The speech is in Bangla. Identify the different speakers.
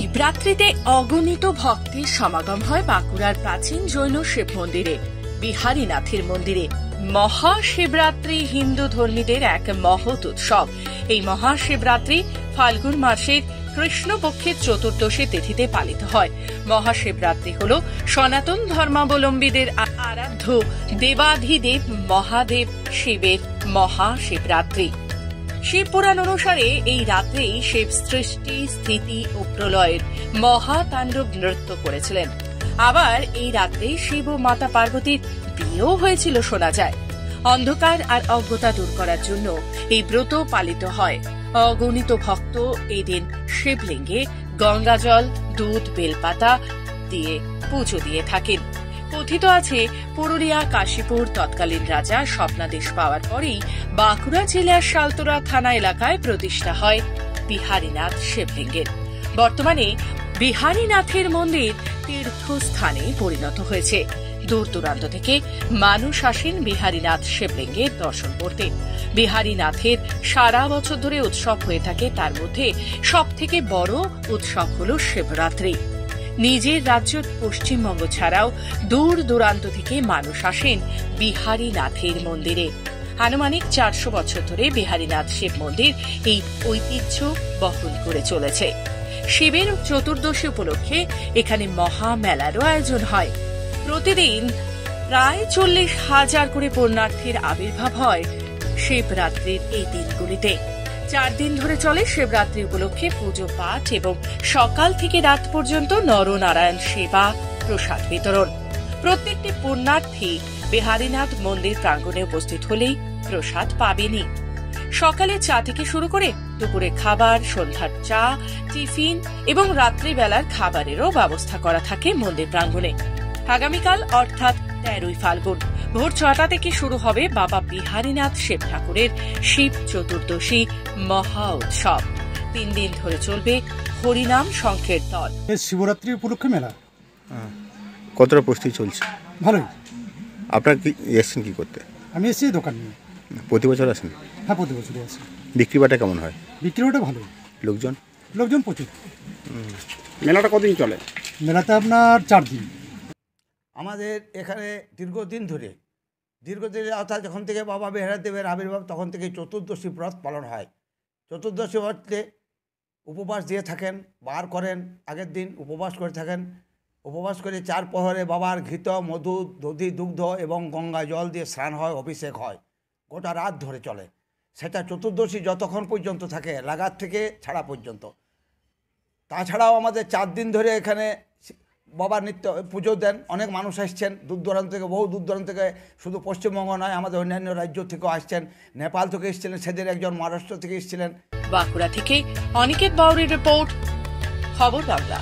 Speaker 1: শিবরাত্রিতে অগণিত ভক্তের সমাগম হয় বাঁকুড়ার প্রাচীন জৈন শিব মন্দিরে, বিহারীনাথের মন্দিরে। মহাশিবরাত্রি হিন্দু ধর্মীদের এক মহৎ উৎসব। এই মহাশিবরাত্রি ফাল্গুন মাসের কৃষ্ণপক্ষের চতুর্দশী তিথিতে পালিত হয়। মহাশিবরাত্রি হল সনাতন ধর্মাবলম্বীদের আরাধ্য দেবাধিদেব মহাদেব শিবের মহাশিবরাত্রি। শিব পুরাণ অনুসারে এই রাত্রেই শিব সৃষ্টি, স্থিতি ও প্রলয়ের মহাতাণ্ডব নৃত্য করেছিলেন। আবার এই রাত্রেই শিব ও মাতা পার্বতীর বিয়েও হয়েছিল শোনা যায়। অন্ধকার আর অজ্ঞতা দূর করার জন্য এই ব্রত পালিত হয়। অগণিত ভক্ত এই দিন শিবলিঙ্গে গঙ্গাজল, দুধ, বেলপাতা দিয়ে পুজো দিয়ে থাকেন। কথিত আছে, পুরুলিয়া কাশীপুর তৎকালীন রাজা স্বপ্নাদেশ পাওয়ার পরেই বাঁকুড়া জেলার সালতোরা থানা এলাকায় প্রতিষ্ঠা হয় বিহারীনাথ শিবলিঙ্গের। বর্তমানে বিহারীনাথের মন্দির তীর্থস্থানে পরিণত হয়েছে। দূর দূরান্ত থেকে মানুষ আসেন বিহারীনাথ শিবলিঙ্গের দর্শন করতে। বিহারীনাথের সারা বছর ধরে উৎসব হয়ে থাকে, তার মধ্যে সবথেকে বড় উৎসব হল শিবরাত্রি। নিজের রাজ্য পশ্চিমবঙ্গ ছাড়াও দূর দূরান্ত থেকে মানুষ আসেন বিহারীনাথের মন্দিরে। আনুমানিক 400 বছর ধরে বিহারীনাথ শিব মন্দির এই ঐতিহ্য বহন করে চলেছে। শিবের চতুর্দশী উপলক্ষে এখানে মহামেলারও আয়োজন হয়। প্রতিদিন প্রায় 40,000 করে পুণ্যার্থীর আবির্ভাব হয় শিবরাত্রির এই দিনগুলিতে। 4 দিন ধরে চলে শিবরাত্রি উপলক্ষে পুজো পাঠ এবং সকাল থেকে রাত পর্যন্ত নরনারায়ণ সেবা, প্রসাদ বিতরণ। প্রত্যেকটি পুণ্যার্থী বিহারীনাথ মন্দির প্রাঙ্গণে উপস্থিত হলেই প্রসাদ পাবেনই। সকালে চা থেকে শুরু করে দুপুরে খাবার, সন্ধ্যার চা, টিফিন এবং রাত্রিবেলার খাবারেরও ব্যবস্থা করা থাকে মন্দির প্রাঙ্গণে। আগামীকাল অর্থাৎ 13ই ফাল্গুন ভোর 6টা থেকে শুরু হবে বাবা বিহারীনাথ শিব ঠাকুরের শিব চতুর্দশী মহা উৎসব। 3 দিন ধরে চলবে হরিনাম সংকীর্তন।
Speaker 2: শিবরাত্রি উপলক্ষে মেলা।
Speaker 3: কতটা প্রস্তুতি চলছে?
Speaker 2: ভালোই।
Speaker 3: আপনার কি এসেছেন কি করতে?
Speaker 2: আমি এসেছি দোকান নিয়ে।
Speaker 3: প্রতি বছর আসেন?
Speaker 2: হ্যাঁ, প্রতি বছরই আসি।
Speaker 3: বিক্রি বাটা কেমন হয়?
Speaker 2: বিক্রি বাটা ভালোই। লোকজন প্রচুর।
Speaker 4: মেলাটা কতদিন চলে?
Speaker 2: মেলাতে আপনার 4 দিন।
Speaker 5: আমাদের এখানে দীর্ঘদিন অর্থাৎ যখন থেকে বাবা বিহারীদেবের আবির্ভাব তখন থেকে চতুর্দশী ব্রত পালন হয়। চতুর্দশী ব্রতে উপবাস দিয়ে থাকেন, বার করেন, আগের দিন উপবাস করে থাকেন। উপবাস করে 4 প্রহরে বাবার ঘৃত, মধু, দধি, দুগ্ধ এবং গঙ্গা জল দিয়ে স্নান হয়, অভিষেক হয়। গোটা রাত ধরে চলে সেটা। চতুর্দশী যতক্ষণ পর্যন্ত থাকে, লাগাত থেকে ছাড়া পর্যন্ত। তাছাড়াও আমাদের 4 দিন ধরে এখানে বাবার নিত্য পুজো দেন। অনেক মানুষ আসছেন দূর দূরান্ত থেকে, বহু দূর দূরান্ত থেকে, শুধু পশ্চিমবঙ্গ নয়, আমাদের অন্যান্য রাজ্য থেকেও আসছেন। নেপাল থেকে এসেছিলেন, সেদের একজন মহারাষ্ট্র থেকে এসেছিলেন।
Speaker 1: বাঁকুড়া থেকে অনিকেত বাউরির রিপোর্ট, খবর বাংলা।